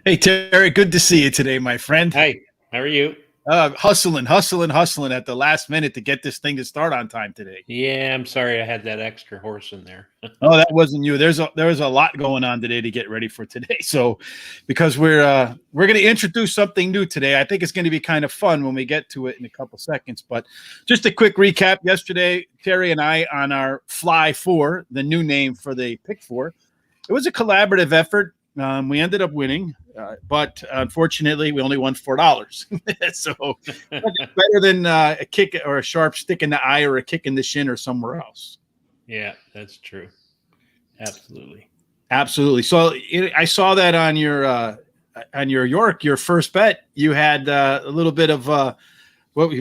Hey, Terry, good to see you today, my friend. Hi, how are you? Hustling at the last minute to get this thing to start on time today. Yeah, I'm sorry I had that extra horse in there. Oh, that wasn't you. There was a lot going on today to get ready for today. So, because we're going to introduce something new today, I think it's going to be kind of fun when we get to it in a couple seconds. But just a quick recap: yesterday, Terry and I on our Fly Four, the new name for the Pick Four, it was a collaborative effort. We ended up winning, but unfortunately, we only won $4. So better than a kick or a sharp stick in the eye or a kick in the shin or somewhere else. Yeah, that's true. Absolutely. Absolutely. So I saw that on your first bet. You had a little bit of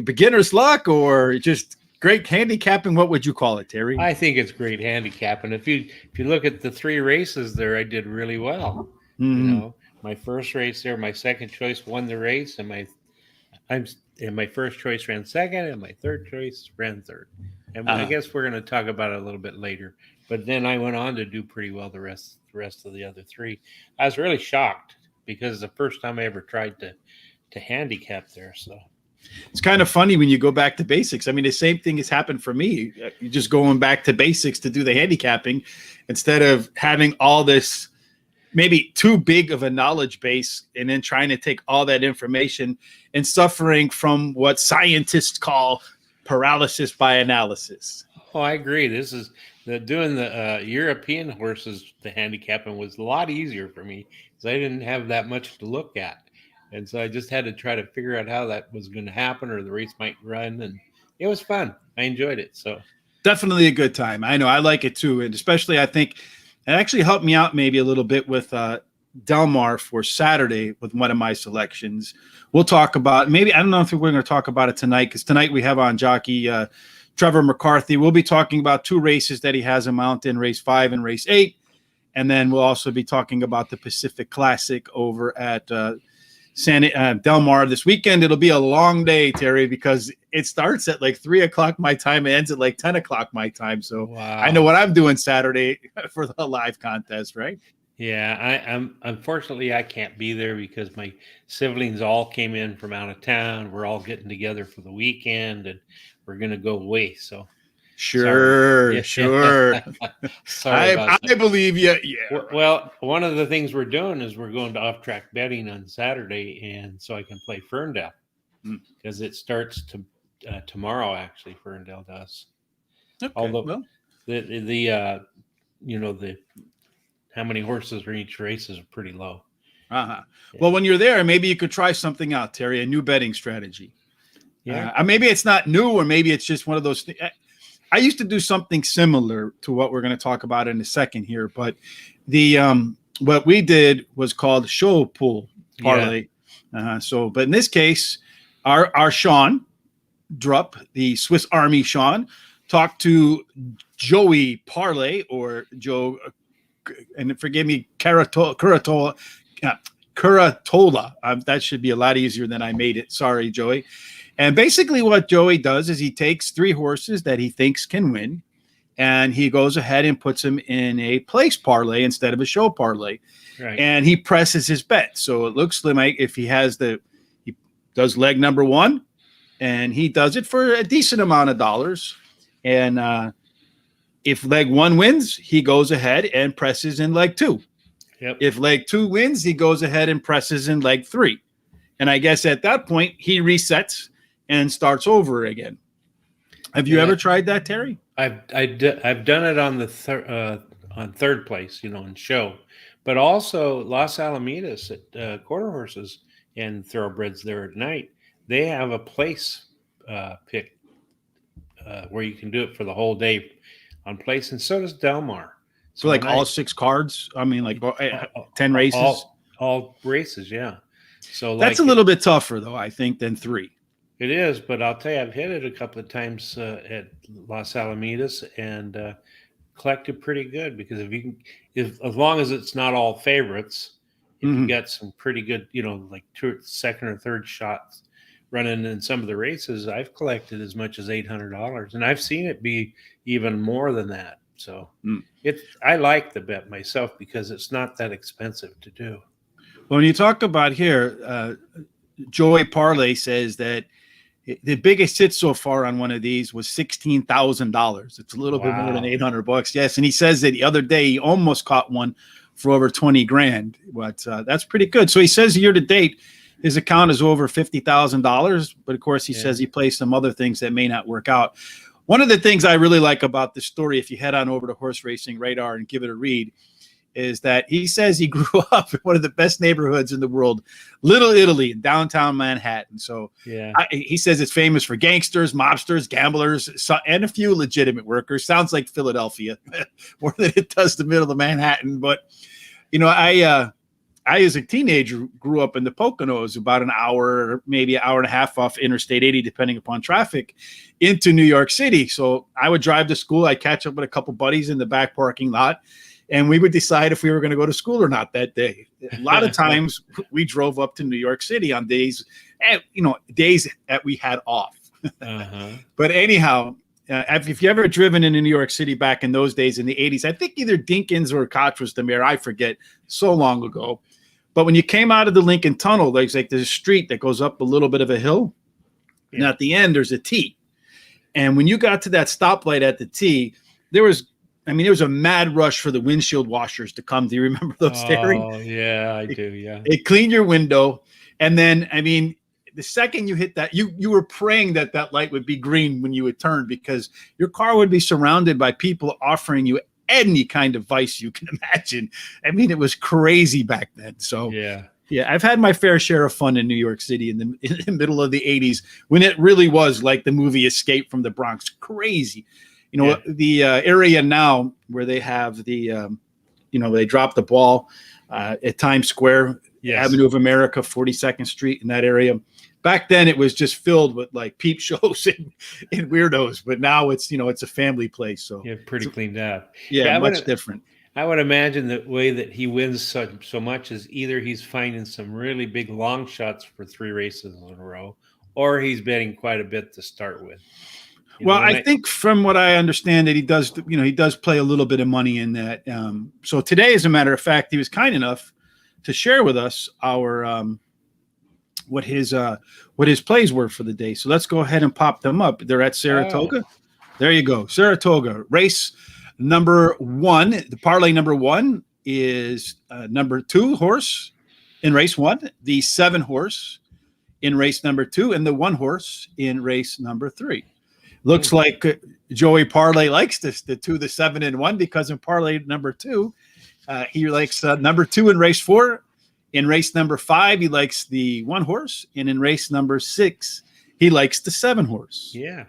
beginner's luck or just great handicapping. What would you call it, Terry? I think it's great handicapping. If you look at the three races there, I did really well. Mm-hmm. My first race there, my second choice won the race, and my first choice ran second, and my third choice ran third. And I guess we're going to talk about it a little bit later. But then I went on to do pretty well the rest of the other three. I was really shocked because it's the first time I ever tried to handicap there. So it's kind of funny when you go back to basics. I mean, the same thing has happened for me. You're just going back to basics to do the handicapping instead of having all this maybe too big of a knowledge base and then trying to take all that information and suffering from what scientists call paralysis by analysis. Oh, I agree. This is doing the European horses. The handicapping was a lot easier for me because I didn't have that much to look at, and so I just had to try to figure out how that was going to happen or the race might run, and it was fun. I enjoyed it. So definitely a good time. I know I like it too, and especially I think it actually helped me out maybe a little bit with Delmar for Saturday with one of my selections. We'll talk about maybe I don't know if we're going to talk about it tonight because tonight we have on jockey Trevor McCarthy. We'll be talking about two races that he has a mount in, race 5 and race 8. And then we'll also be talking about the Pacific Classic over at Delmar this weekend. It'll be a long day, Terry, because it starts at like 3 o'clock my time. It ends at like 10 o'clock my time. So wow. I know what I'm doing Saturday for the live contest, right? Yeah, I'm unfortunately I can't be there because my siblings all came in from out of town. We're all getting together for the weekend and we're gonna go away. So sure. Sorry I believe you. Yeah. Well, one of the things we're doing is we're going to off-track betting on Saturday, and so I can play Ferndale because it starts tomorrow. Actually, Ferndale does. Okay. Although the how many horses are each race is pretty low. Yeah. Well, when you're there, maybe you could try something out, Terry, a new betting strategy. Yeah. Maybe it's not new, or maybe it's just one of those things. I used to do something similar to what we're going to talk about in a second here, but the what we did was called show pool parlay. Yeah. But in this case, our Sean Drupp, the Swiss Army Sean, talked to Joey Parlay or Joe. And forgive me, Curatola. That should be a lot easier than I made it. Sorry, Joey. And basically what Joey does is he takes 3 horses that he thinks can win, and he goes ahead and puts them in a place parlay instead of a show parlay. Right. And he presses his bet. So it looks like if he does leg number 1, and he does it for a decent amount of dollars. And if leg 1 wins, he goes ahead and presses in leg 2. Yep. If leg 2 wins, he goes ahead and presses in leg 3. And I guess at that point, he resets and starts over again. Have you ever tried that, Terry? I've done it on the on third place, in show, but also Los Alamitos at quarter horses and thoroughbreds there at night. They have a place pick where you can do it for the whole day on place, and so does Delmar. So like all 6 cards? I mean, like 10 races? All races, yeah. So that's a little bit tougher, though, I think, than 3. It is, but I'll tell you, I've hit it a couple of times at Los Alamitos and collected pretty good because as long as it's not all favorites, if you got some pretty good, like second or third shots running in some of the races, I've collected as much as $800, and I've seen it be even more than that. So I like the bet myself because it's not that expensive to do. When you talk about here, Joey Parlay says that the biggest hit so far on one of these was $16,000. It's a little bit more than Wow. $800. Yes, and he says that the other day he almost caught one for over 20 grand. But that's pretty good. So he says year to date his account is over $50,000. But of course, he says he plays some other things that may not work out. One of the things I really like about this story, if you head on over to Horse Racing Radar and give it a read, is that he says he grew up in one of the best neighborhoods in the world, Little Italy in downtown Manhattan. So he says it's famous for gangsters, mobsters, gamblers, and a few legitimate workers. Sounds like Philadelphia more than it does the middle of Manhattan. But, I as a teenager grew up in the Poconos, about an hour, maybe an hour and a half off Interstate 80, depending upon traffic, into New York City. So I would drive to school. I'd catch up with a couple buddies in the back parking lot, and we would decide if we were going to go to school or not that day. A lot of times we drove up to New York City on days that we had off. But anyhow, if you ever driven into New York City back in those days in the 80s, I think either Dinkins or Koch was the mayor. I forget, so long ago. But when you came out of the Lincoln Tunnel, there's a street that goes up a little bit of a hill. And at the end, there's a T. And when you got to that stoplight at the T, there was a mad rush for the windshield washers to come. Do you remember those, Terry? Oh, yeah, I do, yeah. They clean your window. And then, the second you hit that, you were praying that light would be green when you would turn, because your car would be surrounded by people offering you any kind of vice you can imagine. It was crazy back then. So yeah, I've had my fair share of fun in New York City in the middle of the 80s, when it really was like the movie Escape from the Bronx. Crazy. The area now where they have the, they drop the ball at Times Square, Avenue of America, 42nd Street, in that area. Back then, it was just filled with like peep shows and weirdos. But now it's a family place. So pretty cleaned out. Yeah, much different. I would imagine the way that he wins so much is either he's finding some really big long shots for 3 races in a row, or he's betting quite a bit to start with. I think from what I understand that he does play a little bit of money in that. So today, as a matter of fact, he was kind enough to share with us our what his plays were for the day. So let's go ahead and pop them up. They're at Saratoga. There you go. Saratoga, race number 1. The parlay number 1 is number 2 horse in race 1, the 7 horse in race number 2, and the 1 horse in race number 3. Looks like Joey Parlay likes this, the 2, the 7, and 1, because in parlay number 2, he likes number 2 in race 4. In race number 5, he likes the 1 horse. And in race number 6, he likes the 7 horse. Yeah.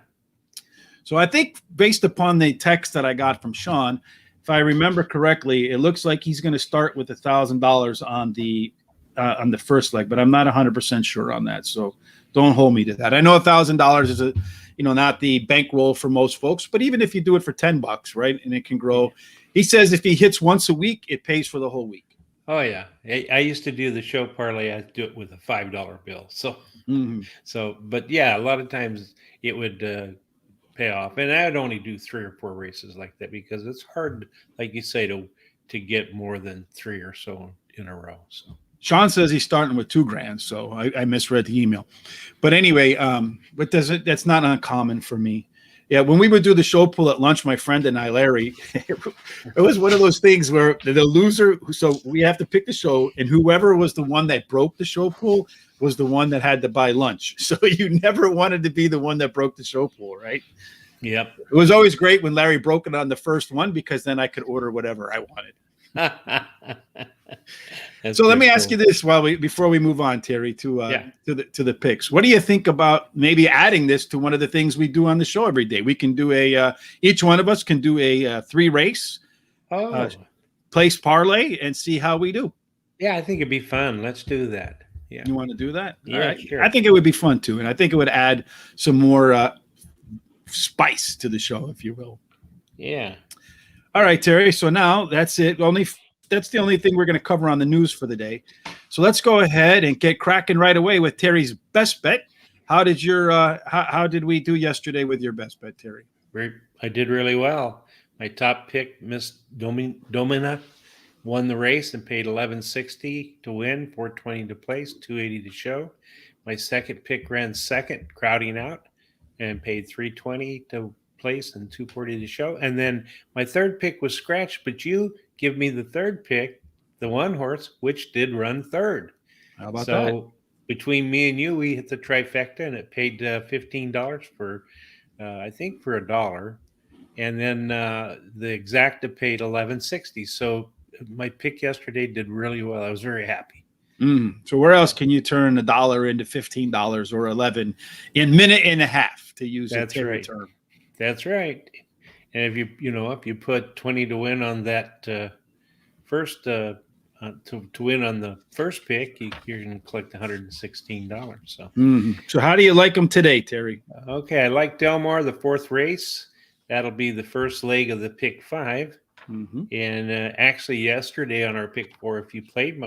So I think based upon the text that I got from Sean, if I remember correctly, it looks like he's going to start with $1,000 on the first leg, but I'm not 100% sure on that. So don't hold me to that. I know $1,000 is not the bankroll for most folks, but even if you do it for $10, right, and it can grow, he says if he hits once a week, it pays for the whole week. Oh yeah, I used to do the show parlay. I do it with a $5 bill. So, but yeah, a lot of times it would pay off, and I'd only do 3 or 4 races like that, because it's hard, like you say, to get more than 3 or so in a row. So Sean says he's starting with $2,000, so I misread the email. But anyway, but that's not uncommon for me. Yeah, when we would do the show pool at lunch, my friend and I, Larry, it was one of those things where the loser, so we have to pick the show, and whoever was the one that broke the show pool was the one that had to buy lunch. So you never wanted to be the one that broke the show pool, right? Yep. It was always great when Larry broke it on the first one, because then I could order whatever I wanted. So let me ask you this before we move on, Terry, to the picks. What do you think about maybe adding this to one of the things we do on the show every day? We can do each one of us can do a 3 race place parlay and see how we do. Yeah, I think it'd be fun. Let's do that. Yeah. You want to do that? Yeah, all right. Sure. I think it would be fun too, and I think it would add some more spice to the show, if you will. Yeah. All right, Terry. So now that's it. That's the only thing we're going to cover on the news for the day. So let's go ahead and get cracking right away with Terry's best bet. How did how did we do yesterday with your best bet, Terry? I did really well. My top pick, Miss Domina, won the race and paid $11.60 to win, $4.20 to place, $2.80 to show. My second pick ran second, crowding out, and paid $3.20 to place and $2.40 to show. And then my third pick was scratched, but you give me the third pick, the one horse, which did run third. How about so that? Between me and you, we hit the trifecta, and it paid $15 for, I think, for $1. And then the exacta paid $11.60. So my pick yesterday did really well. I was very happy. So where else can you turn $1 into $15 or 11 in minute and a half, to use a Terry term? That's right. And if you put 20 to win on that first to win on the first pick, you're going to collect $116. So how do you like them today, Terry? Okay, I like Del Mar, the fourth race. That'll be the first leg of the pick 5. And actually, yesterday on our pick 4, if you played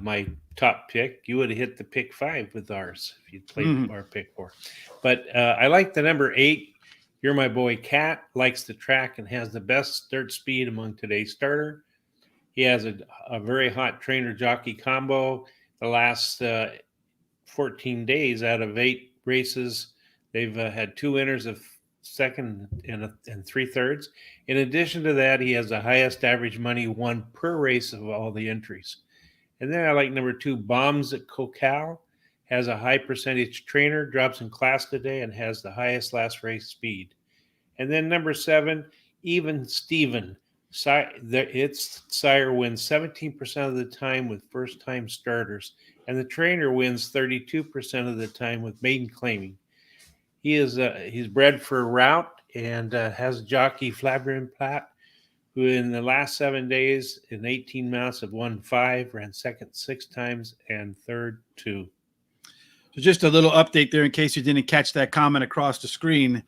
my top pick, you would have hit the pick 5 with ours if you played our pick 4. But I like the number 8. You're My Boy Cat, likes the track and has the best dirt speed among today's starter. He has a very hot trainer jockey combo. The last 14 days out of 8 races, they've had 2 winners of second and 3/3. In addition to that, he has the highest average money won per race of all the entries. And then I like number 2, Bombs at Cocal. Has a high percentage trainer, drops in class today, and has the highest last race speed. And then number 7, Even Steven. Its sire wins 17% of the time with first-time starters, and the trainer wins 32% of the time with maiden claiming. He's bred for a route and has jockey Flavian Platt, who in the last 7 days in 18 mounts have won 5, ran second 6 times, and third 2. So just a little update there in case you didn't catch that comment across the screen.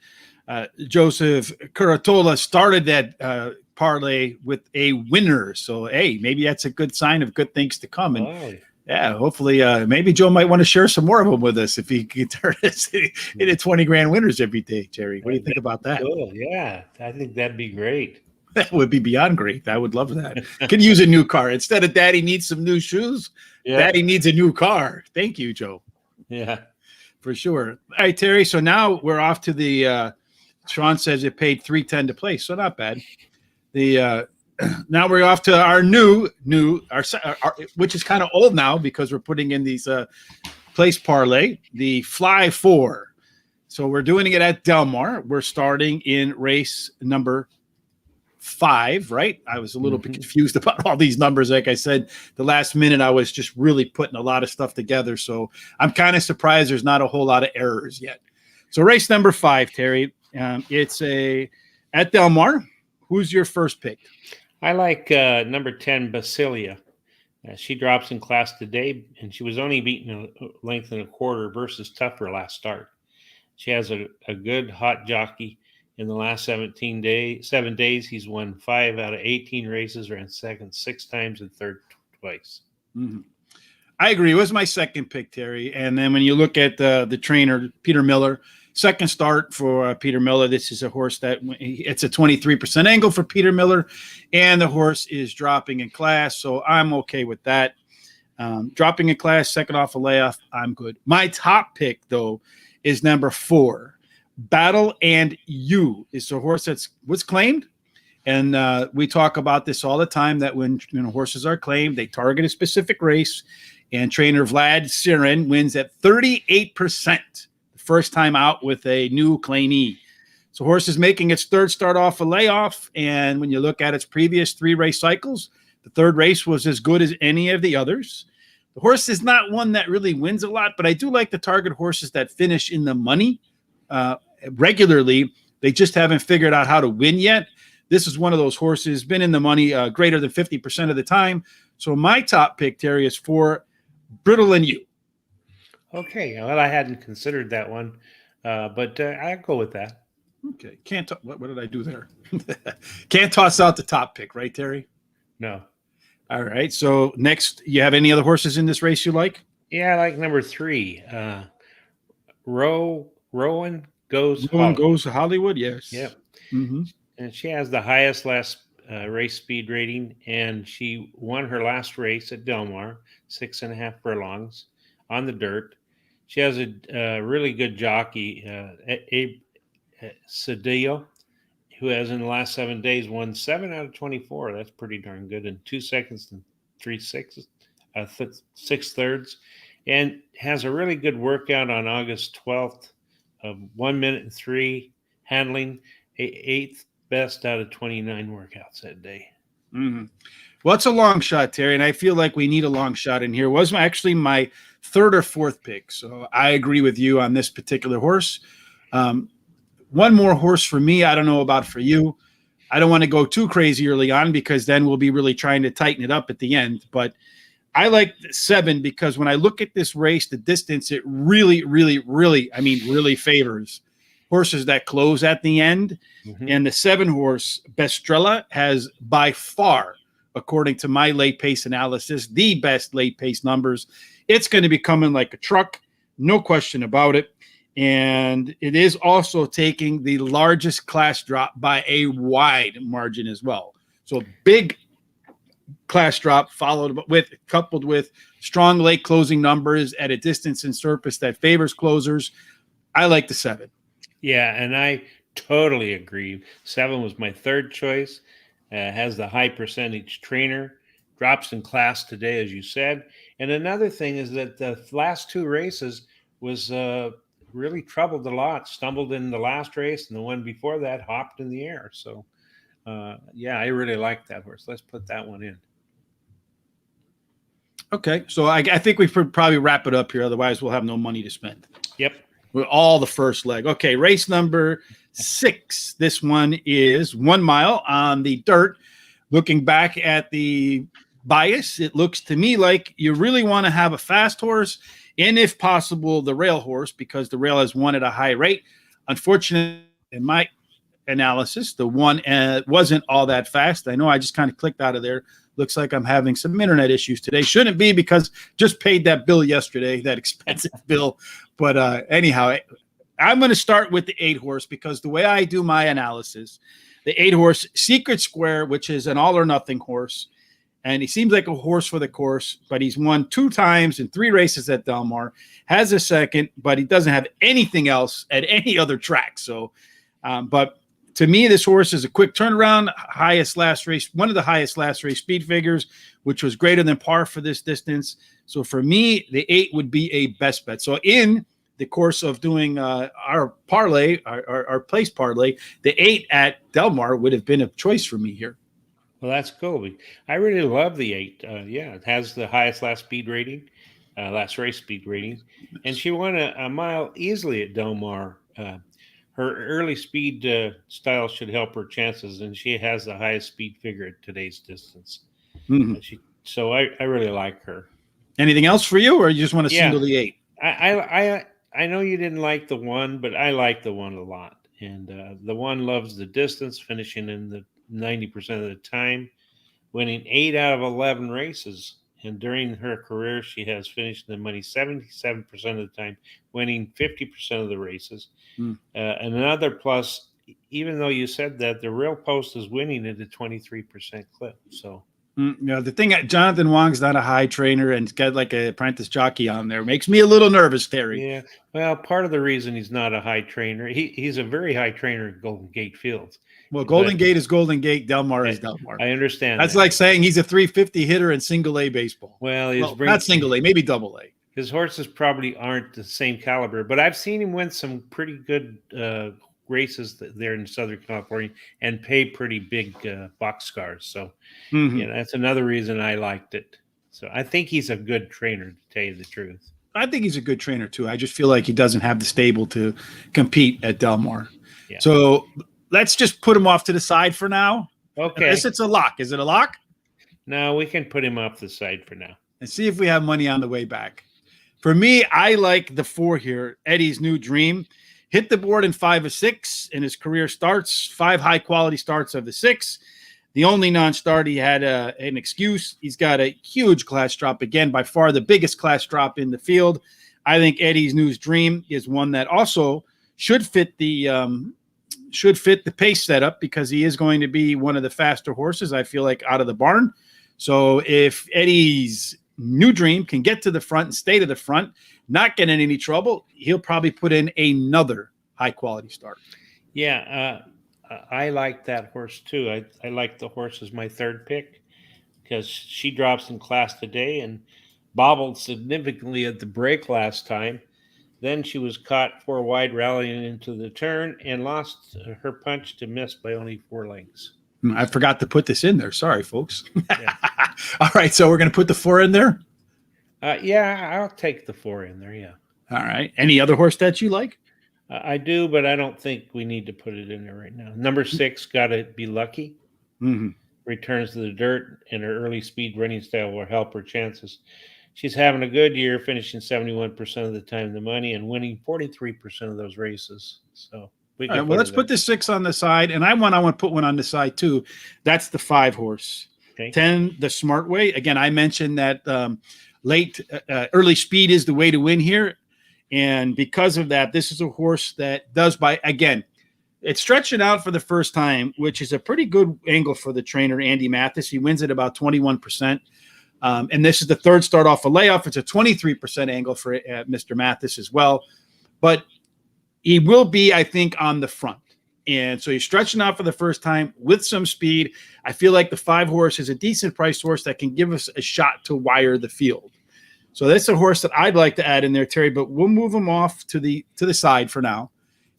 Joseph Curatola started that parlay with a winner. So, hey, maybe that's a good sign of good things to come. And yeah, hopefully maybe Joe might want to share some more of them with us if he can turn us into 20 grand winners every day, Jerry. What do you think about that? Cool. Yeah, I think that'd be great. That would be beyond great. I would love that. Could use a new car. Instead of Daddy needs some new shoes, Daddy needs a new car. Thank you, Joe. Yeah, for sure. All right, Terry. So now we're off to the Sean says it paid $3.10 to play, so not bad. The now we're off to our new which is kind of old now because we're putting in these place parlay, the Fly 4. So we're doing it at Del Mar. We're starting in race number 5, right? I was a little bit confused about all these numbers. Like I said, the last minute I was just really putting a lot of stuff together. So I'm kind of surprised there's not a whole lot of errors yet. So race number 5, Terry, it's at Del Mar. Who's your first pick? I like number 10, Basilia. She drops in class today, and she was only beaten a length and a quarter versus tougher last start. She has a good hot jockey. In the last 7 days, he's won 5 out of 18 races, ran second 6 times and third twice. I agree. It was my second pick, Terry. And then when you look at the trainer, Peter Miller, second start for Peter Miller. This is a horse that it's a 23% angle for Peter Miller, and the horse is dropping in class. So I'm okay with that. Dropping in class, second off a layoff, I'm good. My top pick, though, is number 4. Battle and You is a horse that was claimed. And we talk about this all the time, that when horses are claimed, they target a specific race. And trainer Vlad Sirin wins at 38%. First time out with a new claimee. So horse is making its third start off a layoff. And when you look at its previous 3 race cycles, the third race was as good as any of the others. The horse is not one that really wins a lot, but I do like to target horses that finish in the money regularly. They just haven't figured out how to win yet. This is one of those horses, been in the money greater than 50% of the time. So my top pick, Terry, is for Brittle and You. Okay, well, I hadn't considered that one, but I'll go with that. Okay, what did I do there? Can't toss out the top pick, right, Terry? No. All right, so next, you have any other horses in this race you like? Yeah, I like number 3. Rowan Goes Rowan Goes to Hollywood, yes. Yep. Mm-hmm. And she has the highest last race speed rating, and she won her last race at Del Mar, 6.5 furlongs on the dirt. She has a really good jockey, Abe Cedillo, who has in the last 7 days won 7 out of 24. That's pretty darn good in 2 seconds and 6 thirds, and has a really good workout on August 12th of 1 minute and 3 handling, eighth best out of 29 workouts that day. Mm-hmm. Well, it's a long shot, Terry, and I feel like we need a long shot in here. It was actually my third or fourth pick, so I agree with you on this particular horse. One more horse for me. I don't know about for you. I don't want to go too crazy early on because then we'll be really trying to tighten it up at the end. But I like 7 because when I look at this race, the distance, it really, really, really, I mean, really favors horses that close at the end. Mm-hmm. And the 7 horse, Bestrella, has by far, according to my late pace analysis, the best late pace numbers. It's going to be coming like a truck, no question about it. And it is also taking the largest class drop by a wide margin as well. So big class drop coupled with strong late closing numbers at a distance and surface that favors closers. I like the 7. Yeah, and I totally agree. 7 was my third choice. Has the high percentage trainer. Drops in class today, as you said. And another thing is that the last 2 races was really troubled a lot. Stumbled in the last race, and the one before that hopped in the air. So, yeah, I really like that horse. Let's put that one in. Okay, so I think we should probably wrap it up here. Otherwise, we'll have no money to spend. Yep. With all the first leg. Okay, race number 6. This one is 1 mile on the dirt. Looking back at the bias, it looks to me like you really want to have a fast horse and, if possible, the rail horse because the rail has won at a high rate. Unfortunately, in my analysis, the one wasn't all that fast. I know I just kind of clicked out of there. Looks like I'm having some internet issues today. Shouldn't be because just paid that bill yesterday, that expensive bill. But anyhow, I'm going to start with the 8 horse because the way I do my analysis, the 8 horse Secret Square, which is an all or nothing horse, and he seems like a horse for the course, but he's won 2 times in 3 races at Del Mar, has a second, but he doesn't have anything else at any other track. So, but to me, this horse is a quick turnaround, highest last race, one of the highest last race speed figures, which was greater than par for this distance. So for me, the 8 would be a best bet. So in the course of doing our parlay, our place parlay, the 8 at Del Mar would have been a choice for me here. Well, that's cool. I really love the 8. Yeah, it has the highest last race speed rating. And she won a mile easily at Del Mar. Her early speed style should help her chances, and she has the highest speed figure at today's distance. Mm-hmm. So I really like her. Anything else for you, or you just want to single the 8? I know you didn't like the 1, but I like the 1 a lot. And the 1 loves the distance, finishing in the 90% of the time, winning 8 out of 11 races. And during her career, she has finished in the money 77% of the time, winning 50% of the races. And another plus, even though you said that, the real post is winning at a 23% clip. So, the thing, Jonathan Wong's not a high trainer and he's got like an apprentice jockey on there. Makes me a little nervous, Terry. Yeah, well, part of the reason he's not a high trainer, he's a very high trainer at Golden Gate Fields. Well, Golden Gate is Golden Gate. Del Mar is Del Mar. I understand. That's like saying he's a 350 hitter in single A baseball. Well, not single A, maybe double A. His horses probably aren't the same caliber, but I've seen him win some pretty good races there in Southern California and pay pretty big box scars. So, that's another reason I liked it. So I think he's a good trainer, to tell you the truth. I think he's a good trainer too. I just feel like he doesn't have the stable to compete at Del Mar. Yeah. So let's just put him off to the side for now. Okay. Unless it's a lock. Is it a lock? No, we can put him off the side for now. And see if we have money on the way back. For me, I like the 4 here, Eddie's New Dream. Hit the board in 5 of 6 in his career starts, 5 high-quality starts of the 6. The only non-start, he had an excuse. He's got a huge class drop. Again, by far the biggest class drop in the field. I think Eddie's New Dream is one that also should fit the should fit the pace setup because he is going to be one of the faster horses, I feel like, out of the barn. So if Eddie's New Dream can get to the front and stay to the front, not get in any trouble, he'll probably put in another high-quality start. Yeah, I like that horse too. I like the horse as my third pick because she drops in class today and bobbled significantly at the break last time. Then she was caught 4 wide rallying into the turn and lost her punch to miss by only 4 lengths. I forgot to put this in there. Sorry, folks. Yeah. All right, so we're going to put the 4 in there? Yeah, I'll take the 4 in there, yeah. All right. Any other horse that you like? I do, but I don't think we need to put it in there right now. Number 6, Gotta Be Lucky. Mm-hmm. Returns to the dirt, and her early speed running style will help her chances. She's having a good year, finishing 71% of the time the money and winning 43% of those races. So we can let's put the 6 on the side, and I want to put one on the side too. That's the 5 horse. Okay. 10, the Smart Way. Again, I mentioned that early speed is the way to win here. And because of that, this is a horse that does it's stretching out for the first time, which is a pretty good angle for the trainer, Andy Mathis. He wins at about 21%. And this is the third start off a layoff. It's a 23% angle for Mr. Mathis as well. But he will be, I think, on the front. And so he's stretching out for the first time with some speed. I feel like the 5 horse is a decent priced horse that can give us a shot to wire the field. So that's a horse that I'd like to add in there, Terry, but we'll move him off to the side for now.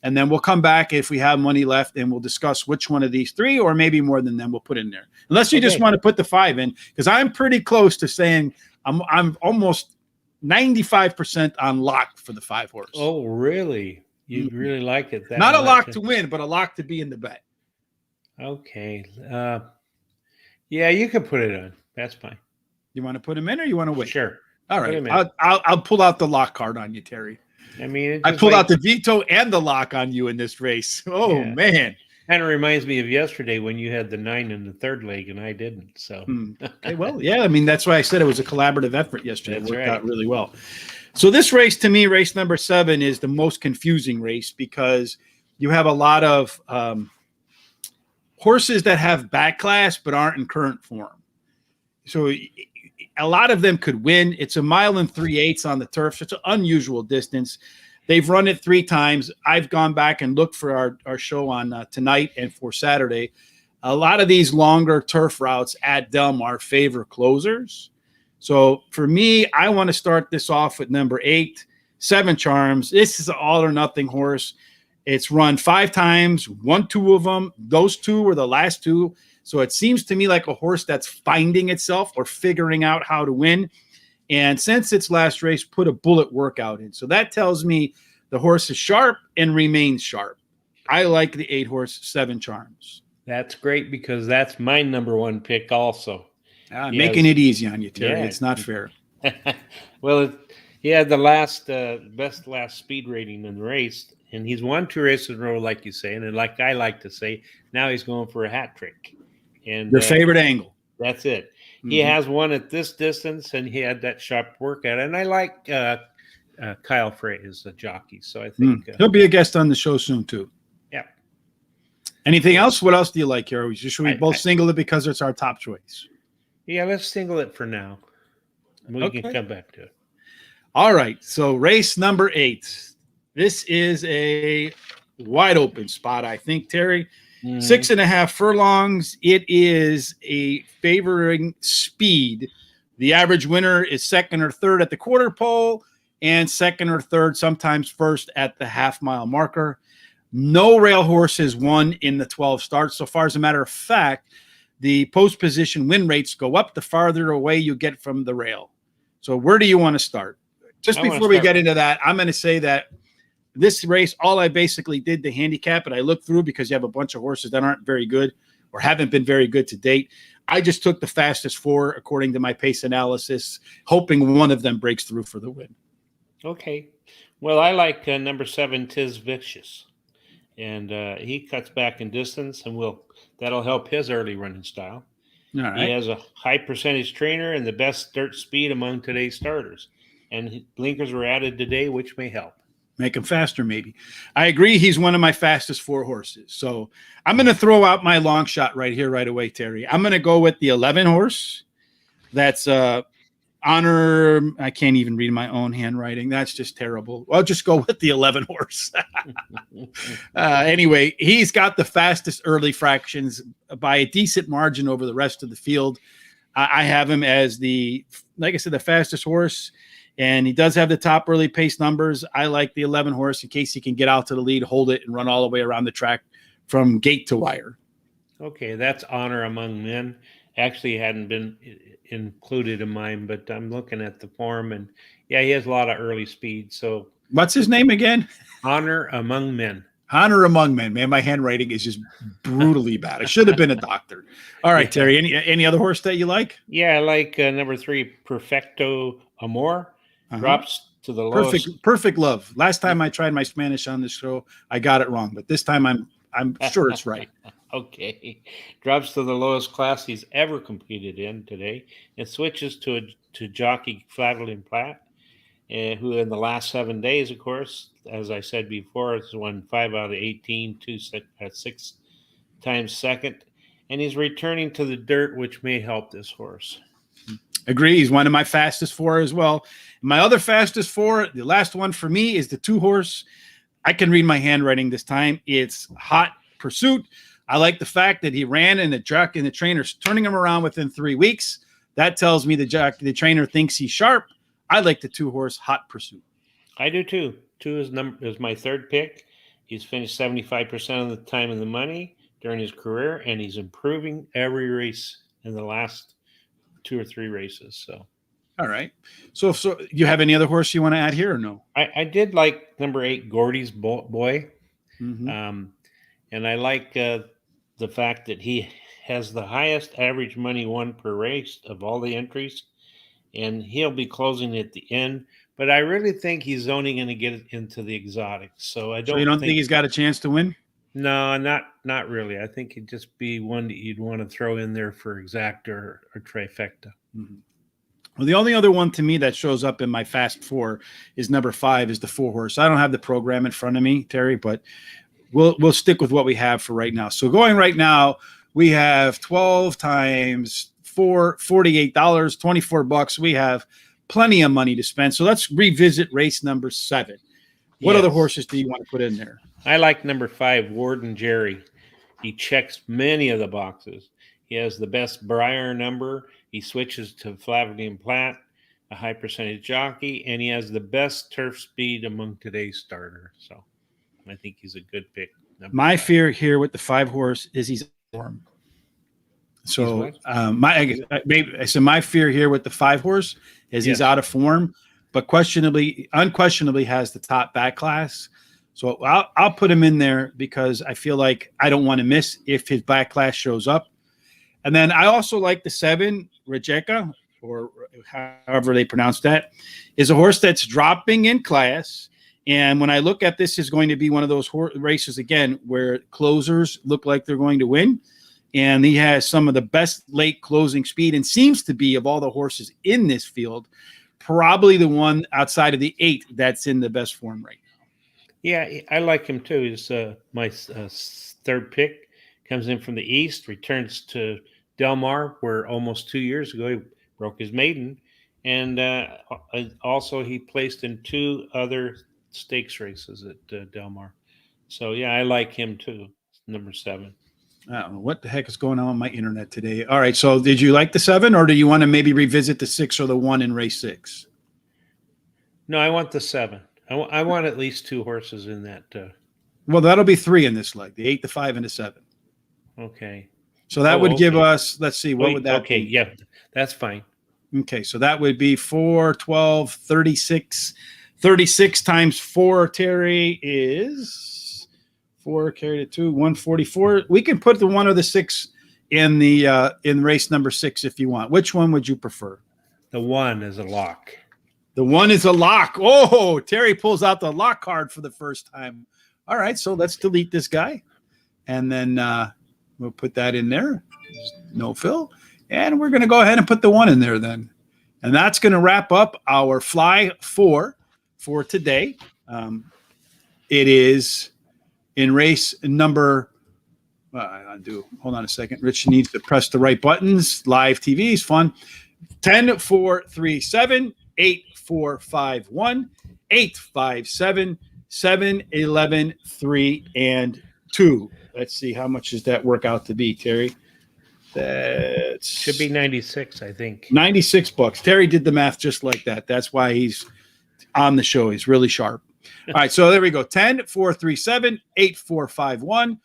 And then we'll come back if we have money left and we'll discuss which one of these 3 or maybe more than them we'll put in there. Unless you just want to put the 5 in, because I'm pretty close to saying I'm almost 95% on lock for the 5 horse. Oh, really? You really like it? That Not much? A lock to win, but a lock to be in the bet. Okay. Yeah, you can put it on. That's fine. You want to put him in or you want to wait? Sure. All right. I'll pull out the lock card on you, Terry. I mean, I pulled out the veto and the lock on you in this race. Oh, yeah. Man. Kind of reminds me of yesterday when you had the 9 in the third leg and I didn't. So, okay, well, yeah, I mean, that's why I said it was a collaborative effort yesterday. That's it worked right. out really well. So this race, to me, race number 7 is the most confusing race because you have a lot of horses that have back class but aren't in current form. So a lot of them could win. It's 1 3/8 miles on the turf. So it's an unusual distance. They've run it 3 times. I've gone back and looked for our show on tonight and for Saturday. A lot of these longer turf routes at Del Mar favor closers. So for me, I want to start this off with number 8, 7 Charms. This is an all or nothing horse. It's run 5 times, won 2 of them. Those 2 were the last 2. So it seems to me like a horse that's finding itself or figuring out how to win. And since its last race, put a bullet workout in. So that tells me the horse is sharp and remains sharp. I like the 8 horse, 7 Charms. That's great because that's my number 1 pick also. Making it easy on you, Terry. Yeah. It's not fair. Well, he had the best last speed rating in the race, and he's won 2 races in a row, like you say. And like I like to say, now he's going for a hat trick. And your favorite angle. That's it. Mm-hmm. He has one at this distance, and he had that sharp workout. And I like Kyle Frey as a jockey, so I think he'll be a guest on the show soon too. Yeah. Anything else? What else do you like here? Should we both single it because it's our top choice? Yeah, let's single it for now. We can come back to it. All right. So race number 8. This is a wide open spot, I think, Terry. 6.5 furlongs. It is a favoring speed. The average winner is 2nd or 3rd at the quarter pole and 2nd or 3rd, sometimes 1st at the half-mile marker. No rail horse has won in the 12 starts. So far, as a matter of fact, the post position win rates go up the farther away you get from the rail. So where do you want to start? Just before we get into that, I'm going to say that this race, all I basically did to handicap it, I looked through because you have a bunch of horses that aren't very good or haven't been very good to date. I just took the fastest 4 according to my pace analysis, hoping one of them breaks through for the win. Okay. Well, I like number 7, Tiz Vicious. And he cuts back in distance, and that'll help his early running style. All right. He has a high percentage trainer and the best dirt speed among today's starters. And blinkers were added today, which may help. Make him faster, maybe. I agree. He's one of my fastest 4 horses. So I'm going to throw out my long shot right here, right away, Terry. I'm going to go with the 11 horse. That's Honor. I can't even read my own handwriting. That's just terrible. I'll just go with the 11 horse. Anyway, he's got the fastest early fractions by a decent margin over the rest of the field. I have him as like I said, the fastest horse, and he does have the top early pace numbers. I like the 11 horse in case he can get out to the lead, hold it, and run all the way around the track from gate to wire. Okay, that's Honor Among Men. Actually, hadn't been included in mine, but I'm looking at the form, and yeah, he has a lot of early speed. So, what's his name again? Honor Among Men. Honor Among Men. Man, my handwriting is just brutally bad. I should have been a doctor. All right, Terry. Any other horse that you like? Yeah, I like number 3, Perfecto Amor. Drops to the lowest. Perfect Love. Last time I tried my Spanish on this show, I got it wrong, but this time I'm sure it's right. Okay. Drops to the lowest class he's ever competed in today and switches to jockey Flavellin Platt, who in the last 7 days, of course, as I said before, has won 5 out of 18, 6 times second, and he's returning to the dirt, which may help this horse. Agree. He's one of my fastest 4 as well. My other fastest 4, the last one for me, is the 2 horse. I can read my handwriting this time. It's Hot Pursuit. I like the fact that he ran and the jockey and the trainer's turning him around within 3 weeks. That tells me the trainer thinks he's sharp. I like the 2 horse Hot Pursuit. I do too. 2 is my third pick. He's finished 75% of the time in the money during his career, and he's improving every race in the last 2 or 3 races. So, all right. So you have any other horse you want to add here or no? I did like number 8, Gordy's Boy. Mm-hmm. And I like the fact that he has the highest average money won per race of all the entries, and he'll be closing at the end. But I really think he's only going to get into the exotics. So you don't think he's got a chance to win? No, not really. I think he'd just be one that you'd want to throw in there for exacta or trifecta. Mm-hmm. Well, the only other one to me that shows up in my fast 4 is number 5, is the 4 horse. I don't have the program in front of me, Terry, but we'll stick with what we have for right now. So going right now, we have 12 times 4, $48, $24. We have plenty of money to spend. So let's revisit race number 7. What other horses do you want to put in there? I like number 5, Warden Jerry. He checks many of the boxes. He has the best Briar number. He switches to Flavellin Platt, a high percentage jockey, and he has the best turf speed among today's starters. So I think he's a good pick. My fear here with the 5 horse is he's form. So my fear here with the 5 horse is he's out of form, but unquestionably has the top back class. So I'll put him in there because I feel like I don't want to miss if his back class shows up. And then I also like the 7, Rijeka, or however they pronounce that, is a horse that's dropping in class. And when I look at this, is going to be one of those races again where closers look like they're going to win. And he has some of the best late closing speed and seems to be, of all the horses in this field, probably the one outside of the 8 that's in the best form right now. Yeah, I like him too. He's my third pick. Comes in from the east, returns to Del Mar, where almost 2 years ago he broke his maiden. And also he placed in 2 other stakes races at Del Mar. So, yeah, I like him too, number 7. I don't know what the heck is going on my internet today. All right, so did you like the 7, or do you want to maybe revisit the 6 or the 1 in race 6? No, I want the 7. I want at least 2 horses in that. Well, that'll be 3 in this leg, the 8, the 5, and the 7. Okay. So that would give us, let's see, what would that be? Okay, yeah, that's fine. Okay, so that would be 4, 12, 36. 36 times 4, Terry, is 4 carried to 2, 144. We can put the 1 or the 6 in the in race number 6 if you want. Which one would you prefer? The 1 is a lock. The 1 is a lock. Oh, Terry pulls out the lock card for the first time. All right, so let's delete this guy. And then we'll put that in there. No fill. And we're going to go ahead and put the 1 in there then. And that's going to wrap up our Fly 4 for today. It is in race number. Hold on a second. Rich needs to press the right buttons. Live TV is fun. 10, 4, 3, 7, 8, 4, 5, 1, 8, 5, 7, 7, 11, 3, and 2. Let's see, how much does that work out to be, Terry? That should be 96, I think. $96. Terry did the math just like that. That's why he's on the show. He's really sharp. All right, so there we go. 10, 4, 3, 7, 8, 4, 5, 1,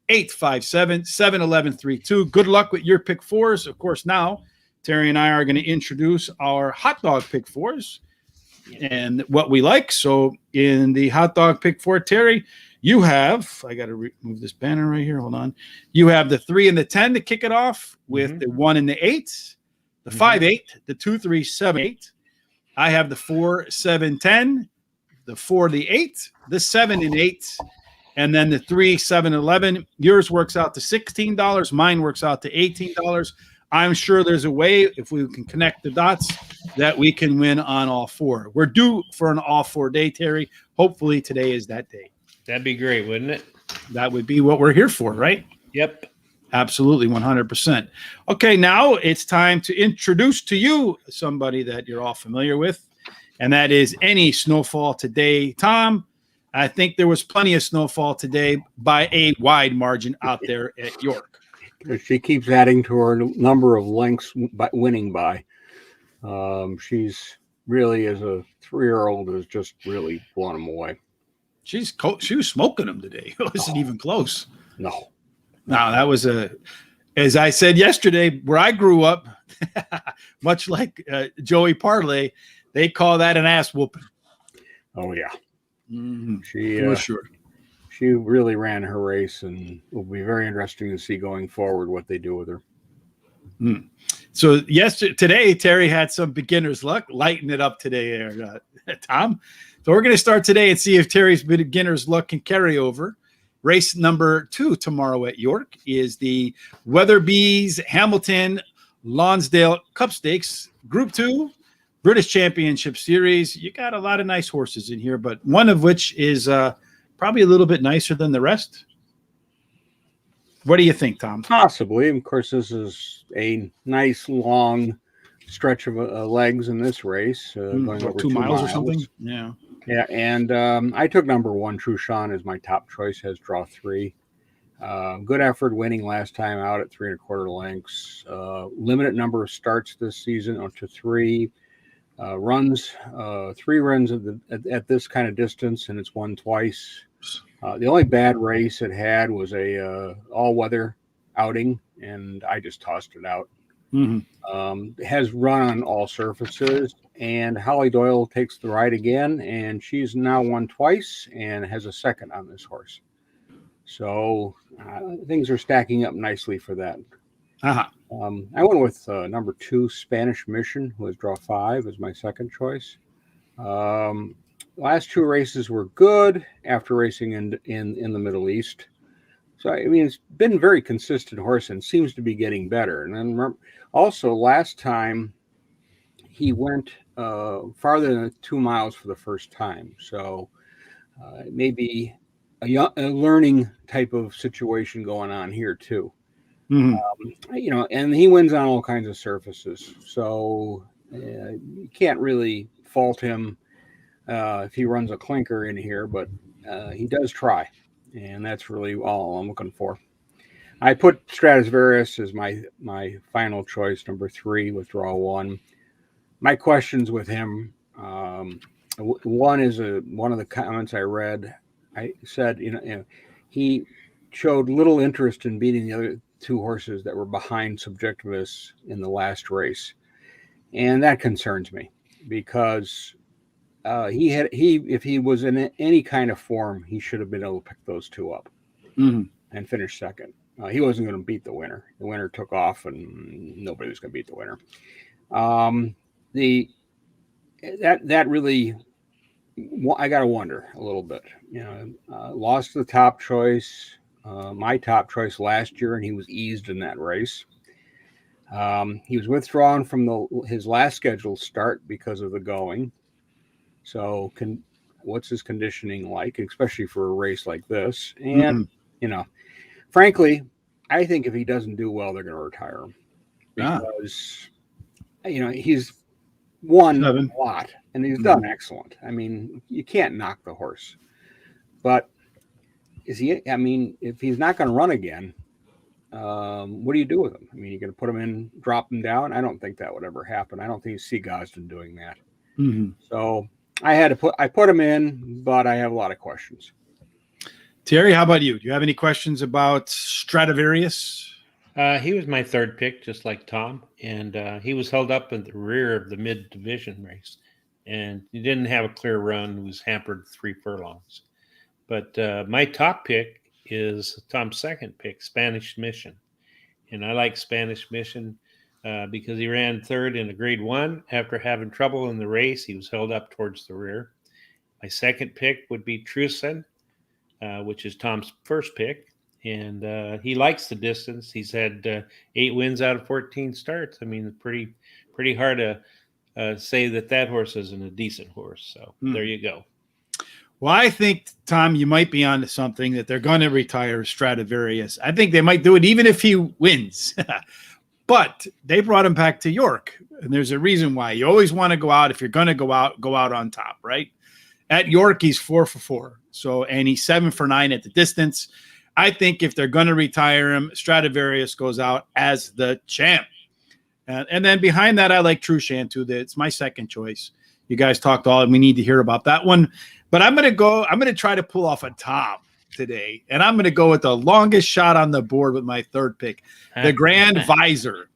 8, 5, 7, 7, 11, 3, 2. Good luck with your pick fours. Of course, now Terry and I are going to introduce our hot dog pick fours and what we like. So in the hot dog pick four, Terry, you have, I got to remove this banner right here. Hold on. You have the 3 and the 10 to kick it off with the 1 and the 8, the 5, 8, the 2, 3, 7, 8. I have the 4, 7, 10, the 4, the 8, the 7 and 8, and then the 3, 7, 11. Yours works out to $16. Mine works out to $18. I'm sure there's a way, if we can connect the dots, that we can win on all four. We're due for an all 4 day, Terry. Hopefully today is that day. That'd be great, wouldn't it? That would be what we're here for, right? Yep. Absolutely, 100%. Okay, now it's time to introduce to you somebody that you're all familiar with, and that is Any Snowfall Today. Tom, I think there was plenty of snowfall today by a wide margin out there at York. She keeps adding to her number of lengths by winning by. She's really, as a 3-year-old, has just really blown them away. She was smoking them today. It wasn't even close. No, that was as I said yesterday, where I grew up, much like Joey Parlay, they call that an ass whooping. Oh yeah, for sure. She really ran her race, and it will be very interesting to see going forward what they do with her. So today, Terry had some beginner's luck. Lighten it up today, Tom. So we're going to start today and see if Terry's beginner's luck can carry over. Race number 2 tomorrow at York is the Weatherby's Hamilton Lonsdale Cup Stakes Group 2 British Championship Series. You got a lot of nice horses in here, but one of which is probably a little bit nicer than the rest. What do you think, Tom? Possibly. Of course, this is a nice long stretch of legs in this race. Going over 2 miles or something? Yeah. Yeah, and I took number 1, Truchon, as my top choice, has draw 3. Good effort winning last time out at 3 1/4 lengths. Limited number of starts this season up to 3. Runs 3 runs at this kind of distance, and it's won twice. The only bad race it had was a all-weather outing, and I just tossed it out. Has run on all surfaces, and Holly Doyle takes the ride again, and she's now won twice and has a second on this horse. So things are stacking up nicely for that. I went with number 2, Spanish Mission, who has draw 5 as my second choice. Last 2 races were good after racing in the Middle East. So, I mean, it's been very consistent horse and seems to be getting better. And then remember, also last time he went farther than 2 miles for the first time. So maybe a learning type of situation going on here too. And he wins on all kinds of surfaces. So you can't really fault him if he runs a clinker in here, but he does try. And that's really all I'm looking for. I put Stradivarius as my final choice, number 3, with draw 1. My questions with him, one is one of the comments I read. I said, he showed little interest in beating the other 2 horses that were behind Subjectivist in the last race, and that concerns me because if he was in any kind of form, he should have been able to pick those 2 up and finish second. He wasn't going to beat the winner. The winner took off, and nobody was going to beat the winner. That really, I got to wonder a little bit. Lost the top choice, my top choice last year, and he was eased in that race. He was withdrawn from his last scheduled start because of the going. So what's his conditioning like, especially for a race like this. And, frankly, I think if he doesn't do well, they're going to retire him because, he's won a lot and he's done excellent. I mean, you can't knock the horse. But if he's not going to run again, what do you do with him? I mean, you're going to put him in, drop him down? I don't think that would ever happen. I don't think you see Gosden doing that. So I put him in, but I have a lot of questions. Terry, how about you? Do you have any questions about Stradivarius? He was my third pick, just like Tom, and he was held up in the rear of the mid-division race, and he didn't have a clear run. He was hampered 3 furlongs. But my top pick is Tom's second pick, Spanish Mission. And I like Spanish Mission because he ran third in a Grade 1. After having trouble in the race, he was held up towards the rear. My second pick would be Trusen, which is Tom's first pick. And he likes the distance. He's had 8 wins out of 14 starts. I mean, pretty hard to say that horse isn't a decent horse. So there you go. Well, I think, Tom, you might be onto something that they're going to retire Stradivarius. I think they might do it even if he wins. But they brought him back to York, and there's a reason why. You always want to go out. If you're going to go out on top, right? At York, he's 4 for 4. So, and he's 7 for 9 at the distance. I think if they're going to retire him, Stradivarius goes out as the champ. And then behind that, I like Truchen too. It's my second choice. You guys talked all, and we need to hear about that one. But I'm going to try to pull off a Tom today. And I'm going to go with the longest shot on the board with my third pick, the Grand Visor.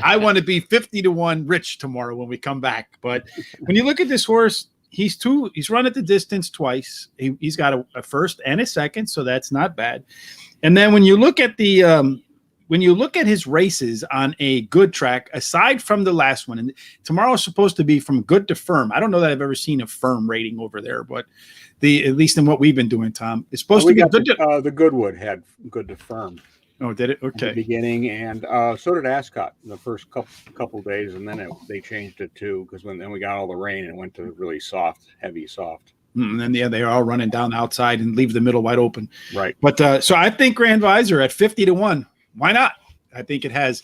I want to be 50-1 rich tomorrow when we come back. But when you look at this horse, he's run at the distance twice. He's got a first and a second, so that's not bad. And then when you look at his races on a good track, aside from the last one, and tomorrow's supposed to be from good to firm. I don't know that I've ever seen a firm rating over there, but at least in what we've been doing, Tom, it's supposed to be good. The Goodwood had good to firm. Oh, did it? Okay. At the beginning, and so did Ascot in the first couple days, and then they changed it too because then we got all the rain and it went to really heavy soft. And then they're all running down the outside and leave the middle wide open. Right. But so I think Grand Visor at 50-1. Why not? I think it has,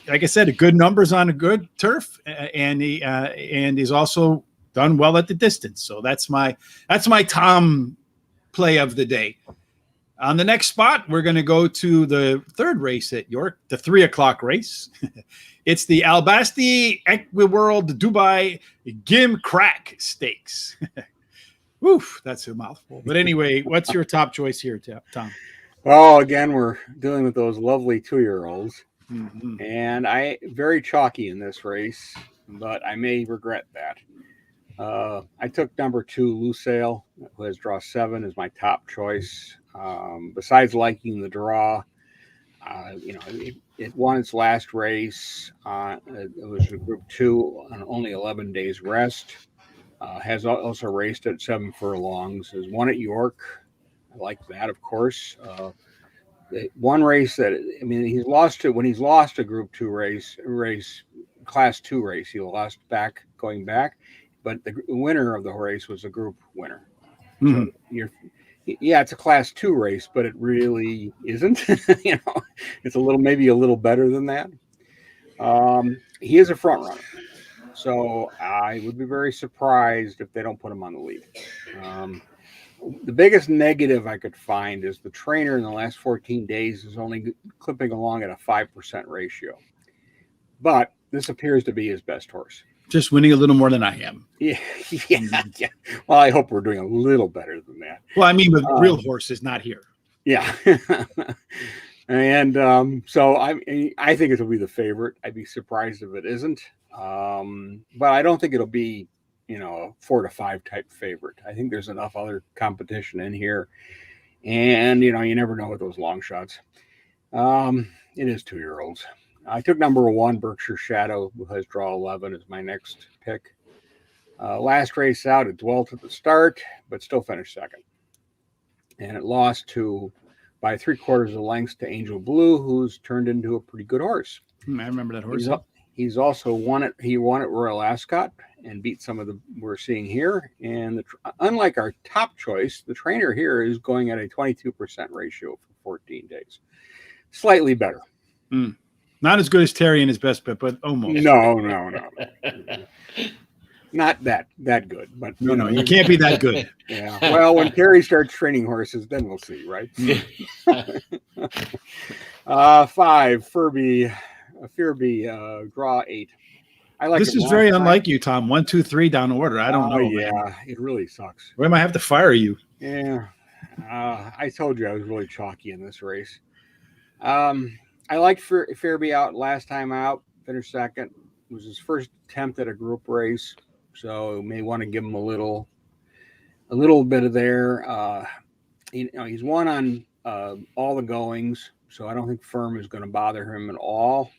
like I said, good numbers on a good turf, and he's also done well at the distance. So that's my Tom play of the day. On the next spot, we're going to go to the third race at York, the 3:00 race. It's the Albasti Equiworld Dubai Gimcrack Stakes. Oof, that's a mouthful. But anyway, what's your top choice here, Tom? Well, again, we're dealing with those lovely 2-year-olds. And I very chalky in this race, but I may regret that. I took number 2, Lucille, who has draw 7, as my top choice. Besides liking the draw, it won its last race. It was a Group 2 on only 11 days rest. Has also raced at 7 furlongs. Has won at York. I like that, of course. One race that he's lost to when he's lost a Group 2 race, Class 2 race. He lost going back, but the winner of the race was a Group winner. So it's a Class 2 race, but it really isn't. It's maybe a little better than that. He is a front runner, so I would be very surprised if they don't put him on the lead. The biggest negative I could find is the trainer in the last 14 days is only clipping along at a 5% ratio. But this appears to be his best horse. Just winning a little more than I am. Yeah. Well, I hope we're doing a little better than that. Well, I mean, the real horse is not here. Yeah. And so I think it'll be the favorite. I'd be surprised if it isn't. But I don't think it'll be a 4 to 5 type favorite. I think there's enough other competition in here. And, you never know with those long shots. It is 2-year-olds. I took number 1, Berkshire Shadow, who has draw 11 as my next pick. Last race out, it dwelt at the start, but still finished second. And it lost by 3/4 of lengths to Angel Blue, who's turned into a pretty good horse. I remember that horse. He's also won it. He won at Royal Ascot and beat some of the we're seeing here. And unlike our top choice, the trainer here is going at a 22% ratio for 14 days. Slightly better. Not as good as Terry in his best bet, but almost. No. Not that good, but no, you can't be that good. Yeah. Well, when Terry starts training horses, then we'll see, right? 5 Fearby, draw 8. I like this is very unlike you, Tom. 1, 2, 3 down order. I don't know. Yeah, man. it really sucks. We might have to fire you. Yeah. I told you I was really chalky in this race. I liked Fearby out last time out, finished second. It was his first attempt at a group race, so may want to give him a little bit of there. He's won on all the goings, so I don't think Firm is going to bother him at all.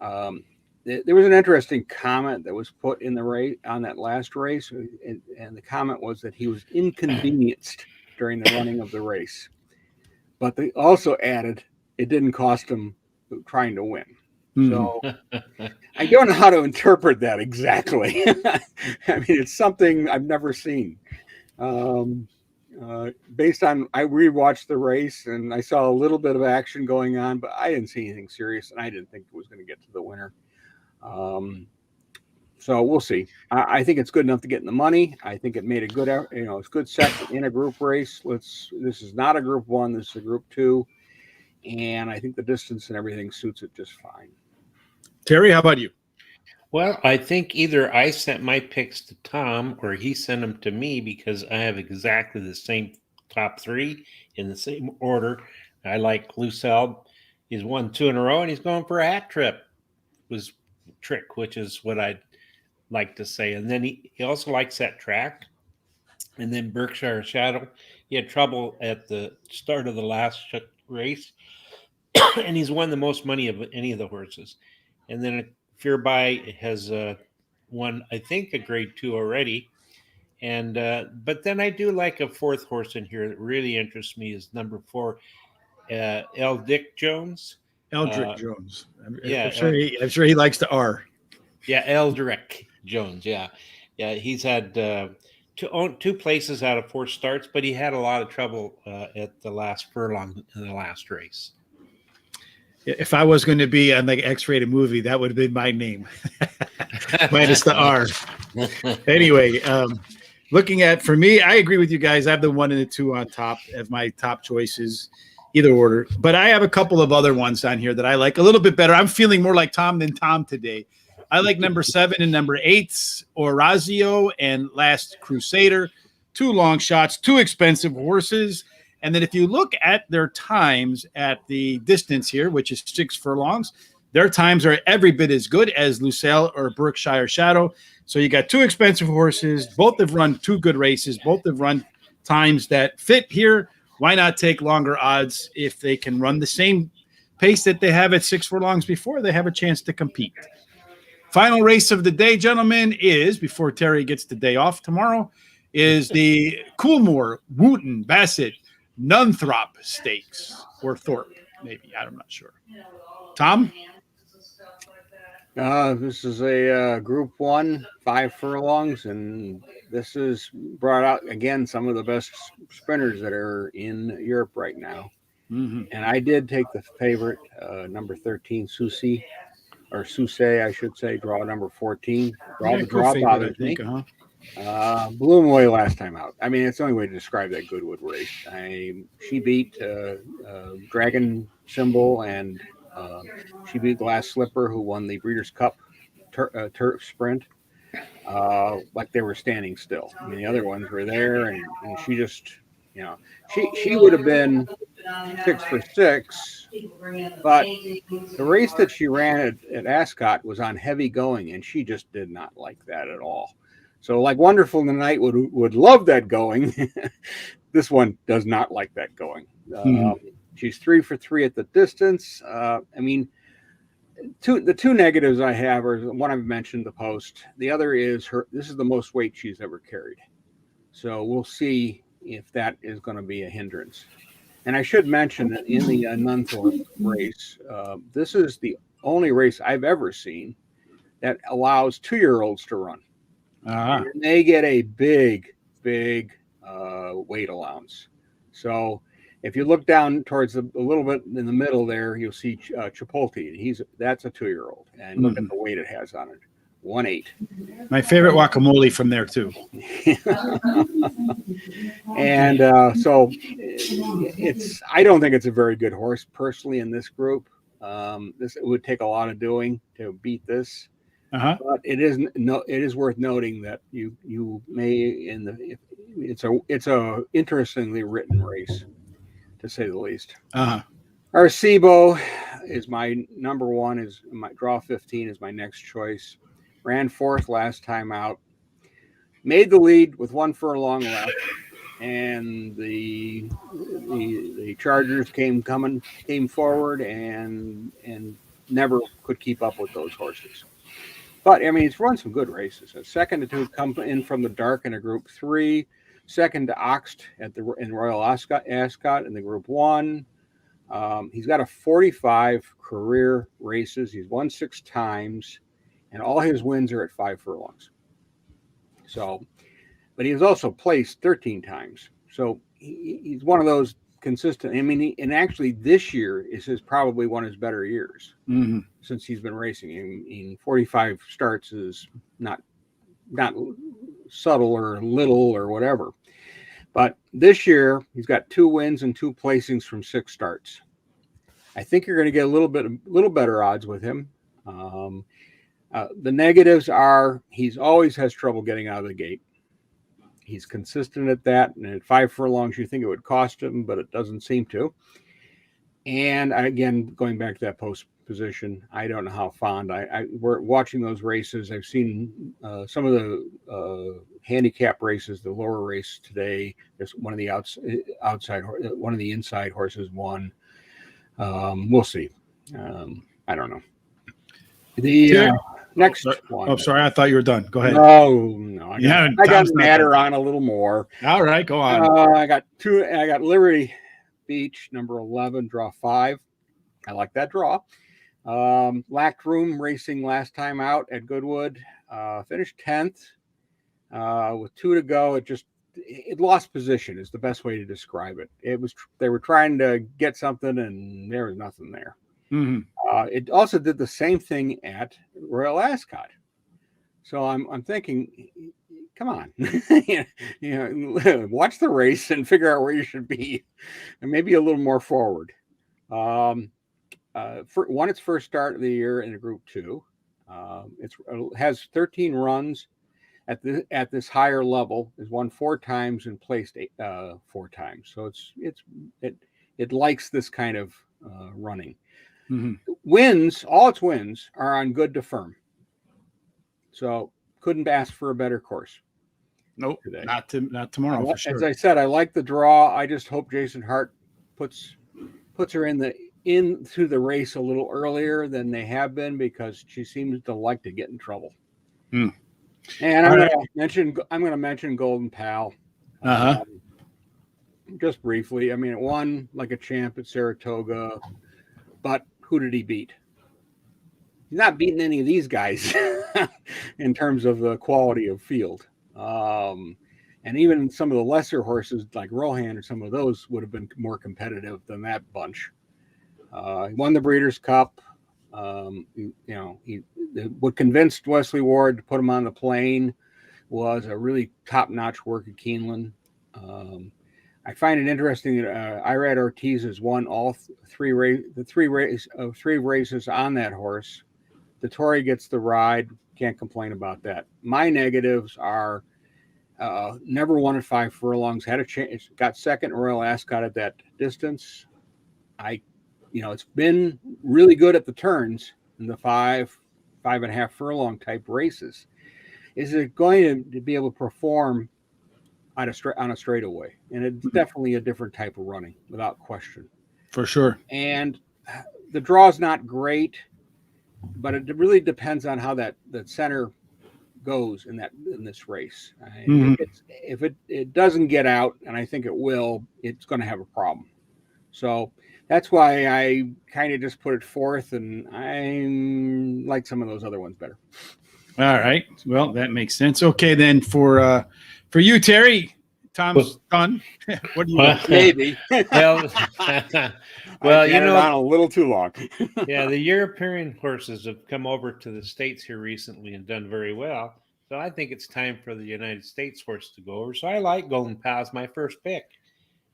There was an interesting comment that was put in the race on that last race, and the comment was that he was inconvenienced during the running of the race, but they also added it didn't cost him trying to win. So I don't know how to interpret that exactly. I mean, it's something I've never seen. Based on, I rewatched the race and I saw a little bit of action going on, but I didn't see anything serious, and I didn't think it was going to get to the winner. So we'll see. I think it's good enough to get in the money. I think it made a good, it's good second in a group race. This is not a group 1. This is a group 2. And I think the distance and everything suits it just fine. Terry, how about you? Well, I think either I sent my picks to Tom or he sent them to me because I have exactly the same top 3 in the same order. I like Lucelle. He's won 2 in a row and he's going for a hat trick, which is what I'd like to say. And then he also likes that track. And then Berkshire Shadow. He had trouble at the start of the last race. And he's won the most money of any of the horses. And then Fearby has won, I think, a grade 2 already. And but then I do like a 4th horse in here that really interests me is number 4, Eldrick Jones. Eldrick Jones. I'm sure he likes the R. Yeah, Eldrick Jones. Yeah. He's had 2 places out of 4 starts, but he had a lot of trouble at the last furlong in the last race. If I was going to be on like X-rated movie, that would have been my name, minus the R. Anyway, looking at, for me, I agree with you guys. I have the 1 and the 2 on top as my top choices, either order. But I have a couple of other ones on here that I like a little bit better. I'm feeling more like Tom than Tom today. I like number 7 and number 8, Orazio and Last Crusader. 2 long shots, 2 expensive horses. And then if you look at their times at the distance here, which is 6 furlongs, their times are every bit as good as Lucelle or Berkshire Shadow. So you got 2 expensive horses. Both have run 2 good races. Both have run times that fit here. Why not take longer odds if they can run the same pace that they have at 6 furlongs before? They have a chance to compete. Final race of the day, gentlemen, is, before Terry gets the day off tomorrow, is the Coolmore, Wooten, Bassett, Nunthorpe Stakes, or Thorpe, maybe. I'm not sure. Tom? This is a Group 1, 5 furlongs, and this is brought out, again, some of the best sprinters that are in Europe right now. Mm-hmm. And I did take the favorite, number 13, Susie, I should say, draw number 14. Draw bothers me. Blew him away last time out. I mean, it's the only way to describe that Goodwood race. She beat Dragon Symbol, and she beat Glass Slipper, who won the Breeders' Cup turf sprint, like they were standing still. I mean, the other ones were there, and she just, she would have been 6 for 6, but the race that she ran at Ascot was on heavy going, and she just did not like that at all. So, like Wonderful Tonight would love that going. This one does not like that going. She's 3 for 3 at the distance. I mean, the 2 negatives I have are, one I've mentioned, the post. The other is this is the most weight she's ever carried. So we'll see if that is going to be a hindrance. And I should mention that in the Nunthorpe race, this is the only race I've ever seen that allows 2-year-olds to run. Uh-huh. And they get a big weight allowance. So if you look down towards a little bit in the middle there, you'll see Chipotle. That's a 2-year-old, and look at the weight it has on it, 1.8. My favorite guacamole from there too. And so I don't think it's a very good horse personally in this group. It would take a lot of doing to beat this. Uh-huh. But it is worth noting that you may it's a interestingly written race, to say the least. Uh-huh. Arcebo is my number one. Is my draw 15 is my next choice. Ran fourth last time out. Made the lead with 1 furlong left, and the Chargers came forward and never could keep up with those horses. But I mean, he's run some good races. A second to come in from the dark in a Group 3. Second to Oxt in Royal Ascot in the Group 1. He's got a 45 career races. He's won 6 times, and all his wins are at 5 furlongs. So, but he has also placed 13 times. So he's one of those consistent. I mean, and actually this year is probably one of his better years since he's been racing. In 45 starts is not subtle or little or whatever. But this year he's got 2 wins and 2 placings from 6 starts. I think you're going to get a little better odds with him. The negatives are he's always has trouble getting out of the gate. He's consistent at that, and at 5 furlongs, you think it would cost him, but it doesn't seem to. And again, going back to that post position, I don't know how fond we're watching those races. I've seen some of the handicap races, the lower race today. There's one of the one of the inside horses won. We'll see. I don't know. The next one. Oh, sorry. I thought you were done. Go ahead. No. I got matter on a little more. All right, go on. I got Liberty Beach, number 11, draw 5. I like that draw. Lacked room racing last time out at Goodwood. Finished 10th with 2 to go. It lost position is the best way to describe it. They were trying to get something and there was nothing there. It also did the same thing at Royal Ascot. So I'm thinking, come on, watch the race and figure out where you should be, and maybe a little more forward. Won its first start of the year in a Group 2. It has 13 runs at this higher level. Has won 4 times and placed 4 times. So it likes this kind of running. Wins, all its wins are on good to firm. So couldn't ask for a better course. Nope, today. Not tomorrow for sure. As I said, I like the draw. I just hope Jason Hart puts her into the race a little earlier than they have been, because she seems to like to get in trouble. And I'm going to mention Golden Pal. Just briefly. I mean, it won like a champ at Saratoga, but who did he beat? He's not beating any of these guys in terms of the quality of field. And even some of the lesser horses like Rohan or some of those would have been more competitive than that bunch. He won the Breeders' Cup. What convinced Wesley Ward to put him on the plane was a really top-notch work at Keeneland. I find it interesting that Irad Ortiz has won all 3 races on that horse. The Tory gets the ride. Can't complain about that. My negatives are never won at 5 furlongs. Had a chance. Got second Royal Ascot at that distance. It's been really good at the turns in the 5.5 furlong type races. Is it going to be able to perform on a straightaway? And it's definitely a different type of running, without question. For sure. And the draw's not great, but it really depends on how that center goes in this race. If it doesn't get out, and I think it will, it's going to have a problem. So That's why I kind of just put it fourth, and I like some of those other ones better. All right. Well, that makes sense. Okay, then for you, Terry, Tom's done. What do you got? Maybe. Well, well, you know, on a little too long. Yeah, the European horses have come over to the States here recently and done very well. So I think it's time for the United States horse to go over. So I like Golden Pals, my first pick.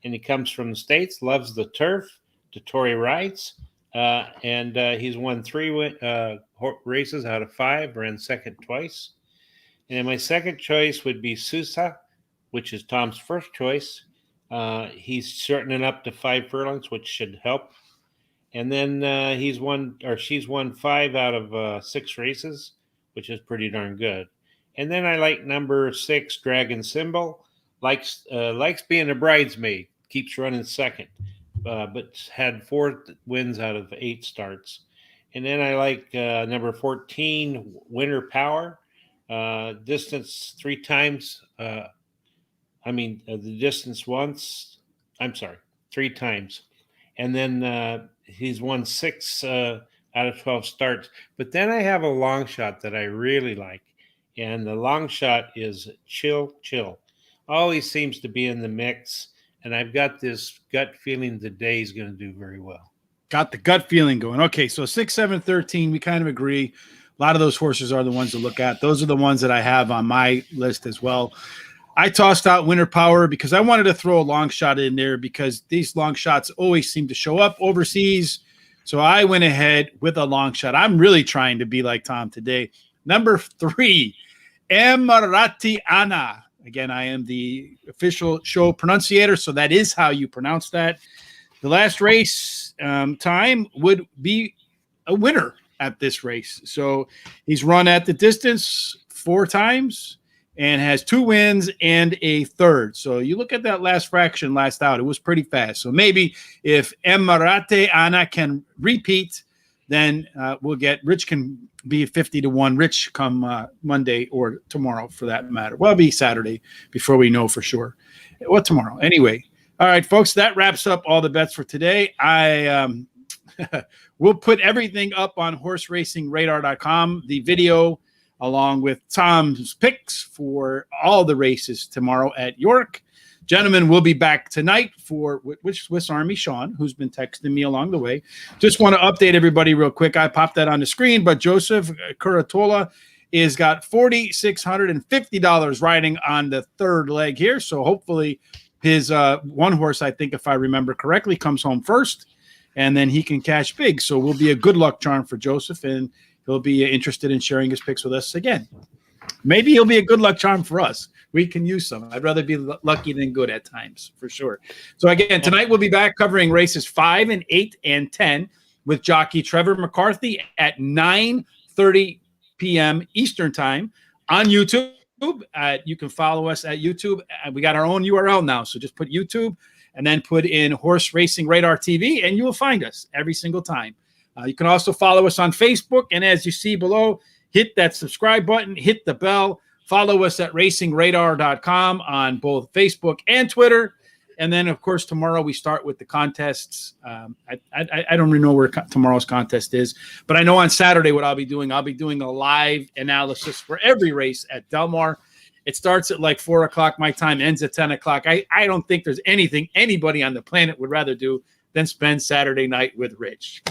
And he comes from the States, loves the turf, to Tory rides. And he's won 3 races out of 5, ran second twice. And then my second choice would be Sousa, which is Tom's first choice. He's shortening up to 5 furlongs, which should help. And then she's won 5 out of 6 races, which is pretty darn good. And then I like number 6, Dragon Symbol. Likes being a bridesmaid, keeps running second, but had 4 wins out of 8 starts. And then I like number 14, Winter Power. Distance 3 times. The distance once. 3 times. And then he's won 6 out of 12 starts. But then I have a long shot that I really like. And the long shot is Chill. Always seems to be in the mix. And I've got this gut feeling the day is going to do very well. Got the gut feeling going. Okay, so 6, 7, 13, we kind of agree. A lot of those horses are the ones to look at. Those are the ones that I have on my list as well. I tossed out Winter Power because I wanted to throw a long shot in there because these long shots always seem to show up overseas. So I went ahead with a long shot. I'm really trying to be like Tom today. Number 3, Emirati Ana. Again, I am the official show pronunciator, so that is how you pronounce that. The last race time would be a winner at this race. So he's run at the distance 4 times and has 2 wins and a third. So you look at that last fraction last out, it was pretty fast. So maybe if Emirate Ana can repeat, then we'll get Rich can be 50-1 Rich come Monday or tomorrow for that matter. Well, it'll be Saturday before we know for sure. What tomorrow? Anyway. All right, folks, that wraps up all the bets for today. We'll put everything up on horseracingradar.com, the video, along with Tom's picks for all the races tomorrow at York. Gentlemen, we'll be back tonight for Swiss Army Sean, who's been texting me along the way. Just want to update everybody real quick. I popped that on the screen, but Joseph Curatola is got $4,650 riding on the third leg here. So hopefully his one horse, I think, if I remember correctly, comes home first, and then he can cash big. So we'll be a good luck charm for Joseph, and he'll be interested in sharing his picks with us again. Maybe he'll be a good luck charm for us. We can use some. I'd rather be lucky than good at times, for sure. So again, tonight we'll be back covering races 5 and 8 and 10 with jockey Trevor McCarthy at 9:30 p.m. Eastern time on YouTube. You can follow us at YouTube. We got our own URL now, so just put YouTube and then put in Horse Racing Radar TV, and you will find us every single time. You can also follow us on Facebook, and as you see below, hit that subscribe button, hit the bell, follow us at racingradar.com on both Facebook and Twitter. And then, of course, tomorrow we start with the contests. I don't really know where tomorrow's contest is, but I know on Saturday what I'll be doing a live analysis for every race at Del Mar. It starts at like 4 o'clock my time, ends at 10 o'clock. I don't think there's anything anybody on the planet would rather do than spend Saturday night with Rich.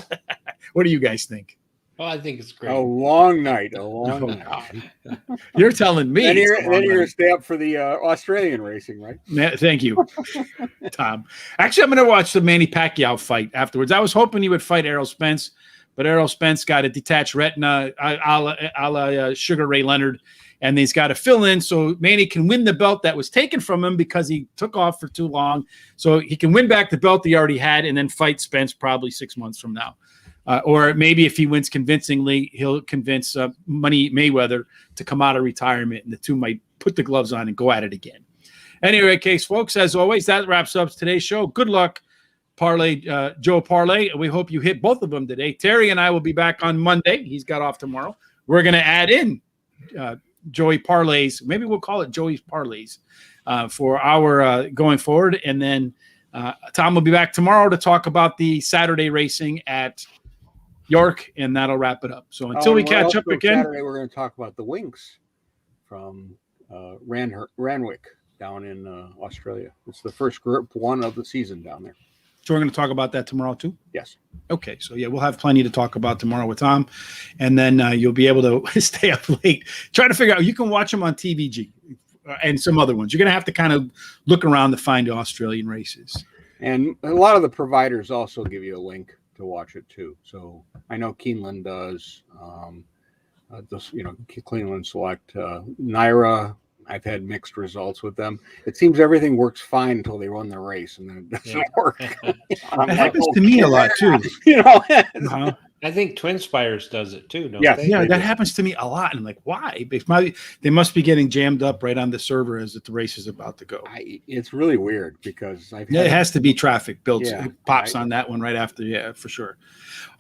What do you guys think? Oh, I think it's great. A long night. Night. You're telling me. Then you're going to stay up for the Australian racing, right? Thank you, Tom. Actually, I'm going to watch the Manny Pacquiao fight afterwards. I was hoping he would fight Errol Spence, but Errol Spence got a detached retina a la Sugar Ray Leonard, and he's got to fill in so Manny can win the belt that was taken from him because he took off for too long. So he can win back the belt he already had and then fight Spence probably 6 months from now. Or maybe if he wins convincingly, he'll convince Money Mayweather to come out of retirement, and the two might put the gloves on and go at it again. Anyway, case folks, as always, that wraps up today's show. Good luck, Joe Parlay. We hope you hit both of them today. Terry and I will be back on Monday. He's got off tomorrow. We're going to add in Joey Parlays. Maybe we'll call it Joey's Parlays for our going forward, and then Tom will be back tomorrow to talk about the Saturday racing at York, and that'll wrap it up. So until we catch up again. Saturday, we're going to talk about the Winks from Ranwick down in Australia. It's the first Group 1 of the season down there. So we're going to talk about that tomorrow too? Yes. Okay. So, yeah, we'll have plenty to talk about tomorrow with Tom. And then you'll be able to stay up late. Try to figure out. You can watch them on TVG and some other ones. You're going to have to kind of look around to find the Australian races. And a lot of the providers also give you a link to watch it too. So I know Keeneland does. Cleveland Select. Naira, I've had mixed results with them. It seems everything works fine until they run the race, and then it doesn't work. That happens to me a lot too. I think Twin Spires does it too. Don't Yes. they? Yeah, that happens to me a lot. And I'm like, why? They must be getting jammed up right on the server as the race is about to go. It's really weird because it has to be traffic built. Yeah, it pops on that one right after. Yeah, for sure.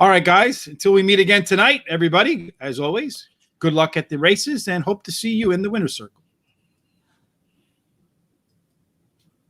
All right, guys. Until we meet again tonight, everybody, as always, good luck at the races and hope to see you in the winner's circle.